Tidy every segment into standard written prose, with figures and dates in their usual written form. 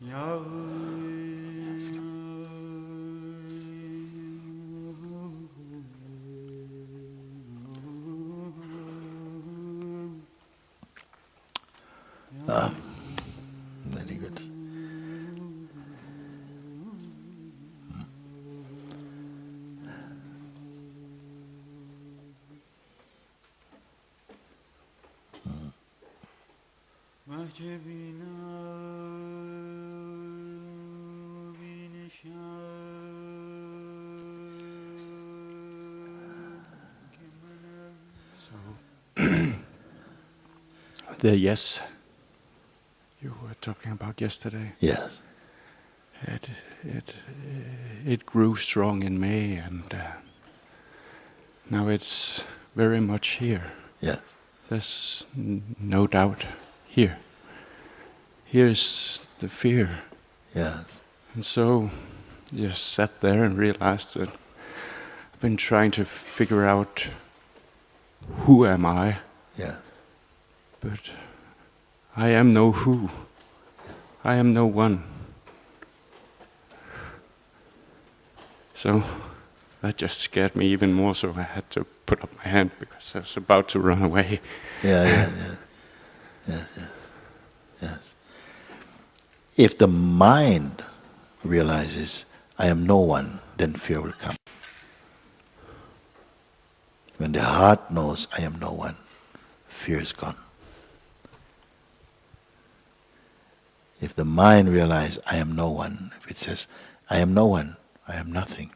Very good. The yes you were talking about yesterday. Yes. It grew strong in me, and now it's very much here. Yes. There's no doubt here. Here's the fear. Yes. And so just sat there and realized that I've been trying to figure out who am I. Yes. But I am no who. I am no one. So that just scared me even more, so I had to put up my hand because I was about to run away. Yes. If the mind realizes, I am no one, then fear will come. When the heart knows, I am no one, fear is gone. If the mind realizes, I am no one, if it says, I am no one, I am nothing,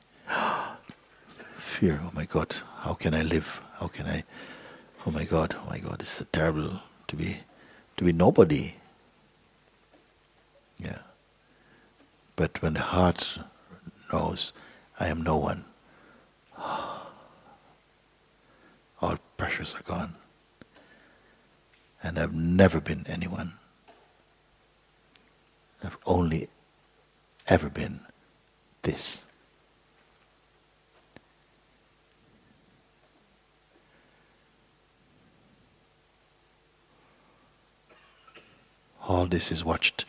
fear, oh my God, how can I live? How can I, oh my God, this is terrible to be nobody. Yeah. But when the heart knows, I am no one, all pressures are gone. And I've never been anyone. I've only ever been this. All this is watched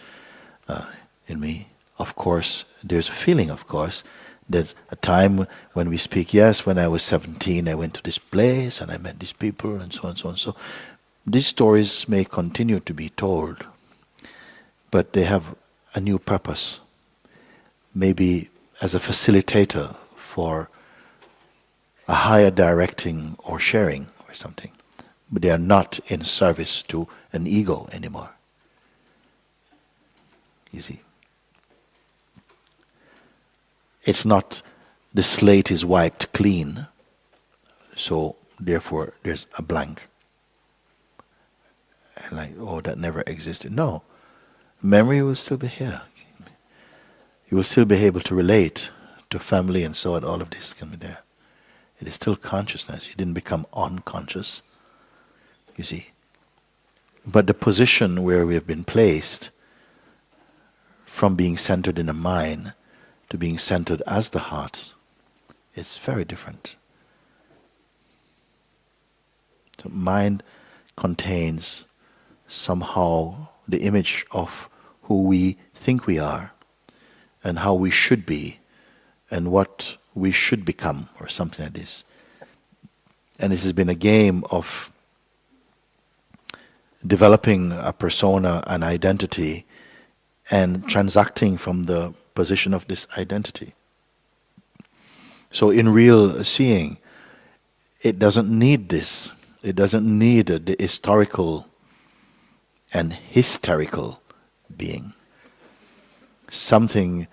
in me. Of course, there's a feeling, of course. There's a time when we speak, yes, when I was 17, I went to this place and I met these people and so on and so on. So these stories may continue to be told, but they have a new purpose. Maybe as a facilitator for a higher directing or sharing or something. But they are not in service to an ego anymore. You see? It's not the slate is wiped clean, so therefore there's a blank. And like, oh, that never existed. No. Memory will still be here. You will still be able to relate to family and so on, all of this can be there. It is still consciousness. You didn't become unconscious, you see. But the position where we have been placed, from being centered in the mind to being centered as the heart, is very different. So mind contains somehow the image of who we think we are and how we should be and what we should become or something like this. And this has been a game of developing a persona, an identity, and transacting from the position of this identity. So in real seeing, it doesn't need this. It doesn't need the historical and hysterical being. Something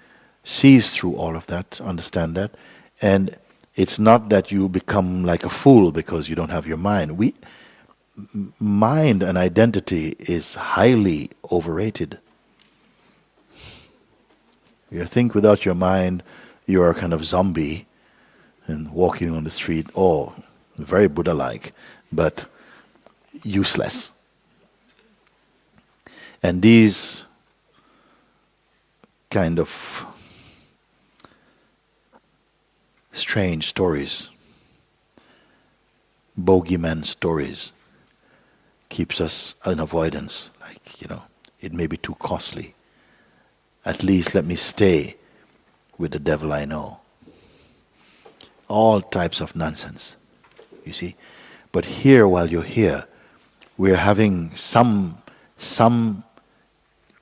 sees through all of that, understand that, and it's not that you become like a fool because you don't have your mind. Mind and identity is highly overrated. You think without your mind, you are a kind of zombie and walking on the street, very Buddha-like, but useless. And these kind of strange stories, bogeyman stories, keeps us in avoidance. Like, it may be too costly. At least let me stay with the devil I know. All types of nonsense, you see. But here, while you're here, we're having some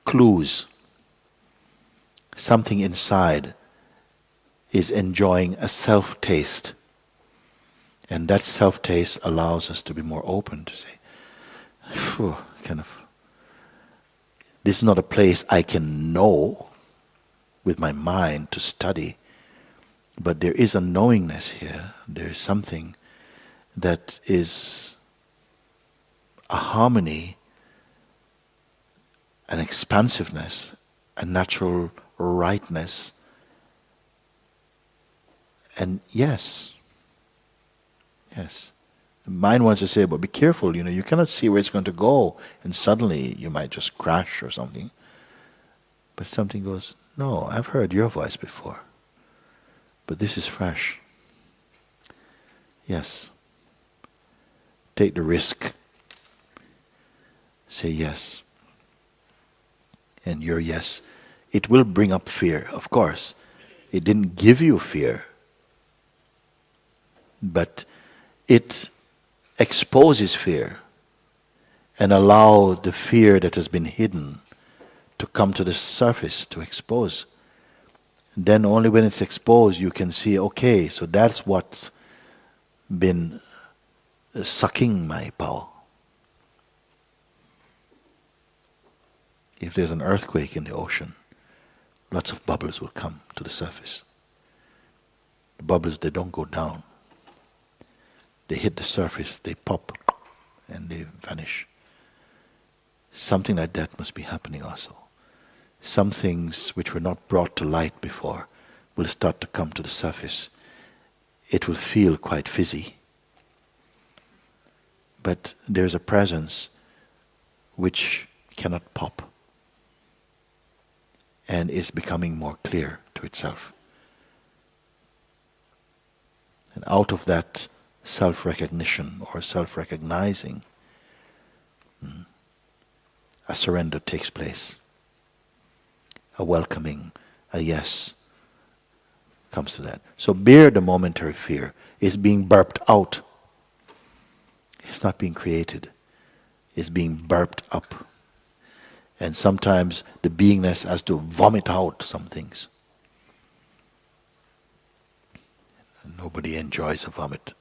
clues. Something inside is enjoying a self-taste. And that self-taste allows us to be more open to say, this is not a place I can know with my mind to study, but there is a knowingness here. There is something that is a harmony, an expansiveness, a natural rightness. And yes, the mind wants to say, but be careful, you cannot see where it's going to go, and suddenly you might just crash or something. But something goes, no, I've heard your voice before, but this is fresh. Yes. Take the risk. Say yes. And your yes, it will bring up fear, of course. It didn't give you fear, but it exposes fear and allow the fear that has been hidden to come to the surface, to expose. Then only when it's exposed you can see, okay, so that's what's been sucking my power. If there's an earthquake in the ocean, lots of bubbles will come to the surface. The bubbles, they don't go down. They hit the surface, they pop, and they vanish. Something like that must be happening also. Some things which were not brought to light before will start to come to the surface. It will feel quite fizzy. But there's a presence which cannot pop. And is becoming more clear to itself. And out of that self-recognition or self-recognizing, a surrender takes place. A welcoming, a yes comes to that. So bear the momentary fear. It's being burped out. It's not being created. It's being burped up. And sometimes the beingness has to vomit out some things. Nobody enjoys a vomit.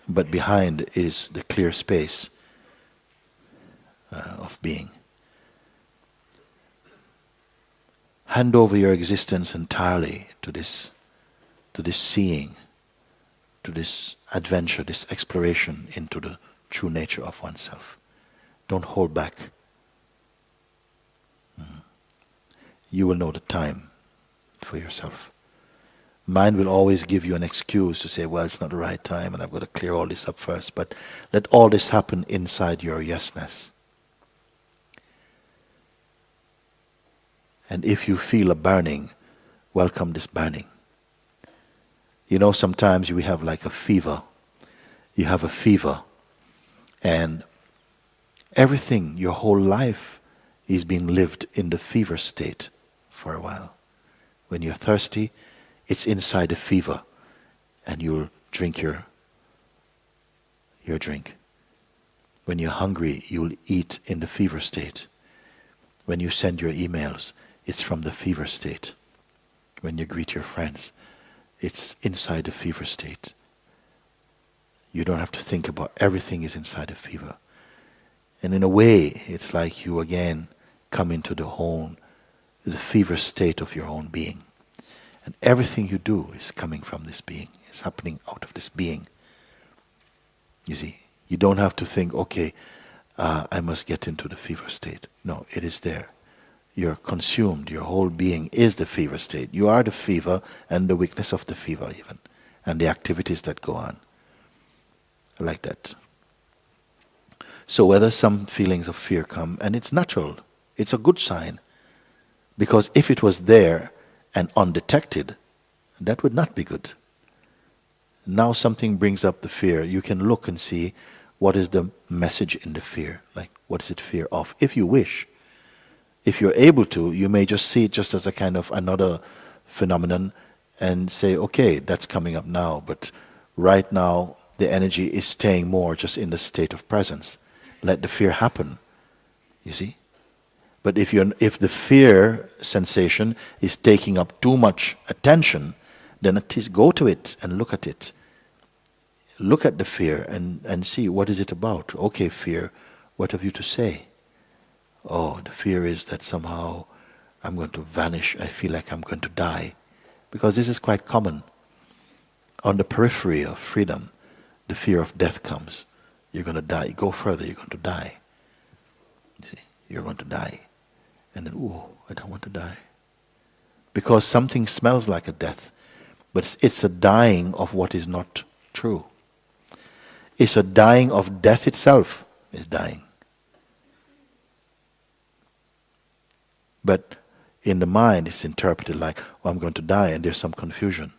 But behind is the clear space of being. Hand over your existence entirely to this seeing, to this adventure, this exploration into the true nature of oneself. Don't hold back. You will know the time for yourself. Mind will always give you an excuse to say, well, it's not the right time and I've got to clear all this up first. But let all this happen inside your yesness. And if you feel a burning, welcome this burning. You know, sometimes we have like a fever. You have a fever and everything, your whole life is being lived in the fever state for a while. When you're thirsty, it's inside the fever and you'll drink your drink. When you're hungry, you'll eat in the fever state. When you send your emails, it's from the fever state. When you greet your friends, it's inside the fever state. You don't have to think about, everything is inside the fever. And in a way, it's like you again come into the fever state of your own being. And everything you do is coming from this being. It's happening out of this being. You see, you don't have to think, okay, I must get into the fever state. No, it is there. You're consumed. Your whole being is the fever state. You are the fever and the weakness of the fever even. And the activities that go on. Like that. So whether some feelings of fear come, and it's natural, it's a good sign. Because if it was there and undetected, that would not be good. Now something brings up the fear. You can look and see what is the message in the fear. Like, what is it fear of? If you wish. If you're able to, you may just see it just as a kind of another phenomenon and say, okay, that's coming up now, but right now the energy is staying more just in the state of presence. Let the fear happen, you see? But if the fear sensation is taking up too much attention, then at least go to it and look at it. Look at the fear and see, what is it about? Okay, fear, what have you to say? Oh, the fear is that somehow I'm going to vanish, I feel like I'm going to die. Because this is quite common. On the periphery of freedom, the fear of death comes. You're going to die. You go further, you're going to die. You see, you're going to die. And then, oh, I don't want to die. Because something smells like a death, but it's a dying of what is not true. It's a dying of death itself is dying. But in the mind, it's interpreted like, oh, I'm going to die, and there's some confusion.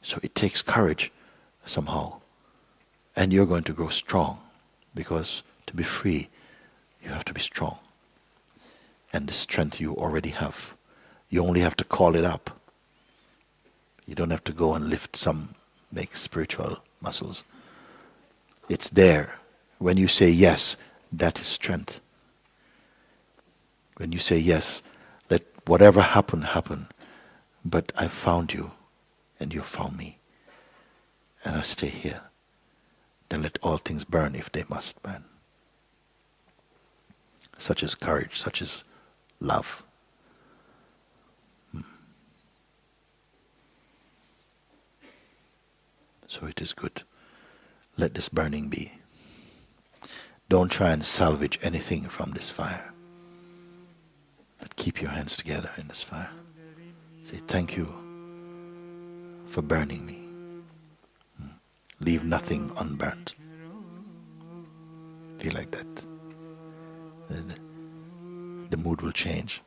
So it takes courage somehow. And you're going to grow strong, because to be free, you have to be strong. And the strength you already have. You only have to call it up. You don't have to go and lift some, make spiritual muscles. It's there. When you say yes, that is strength. When you say yes, let whatever happen, happen. But I found you, and you found me. And I stay here. Then let all things burn if they must burn. Such is courage, such is love. So it is good. Let this burning be. Don't try and salvage anything from this fire. But keep your hands together in this fire. Say, thank you for burning me. Leave nothing unburnt. Feel like that. The mood will change.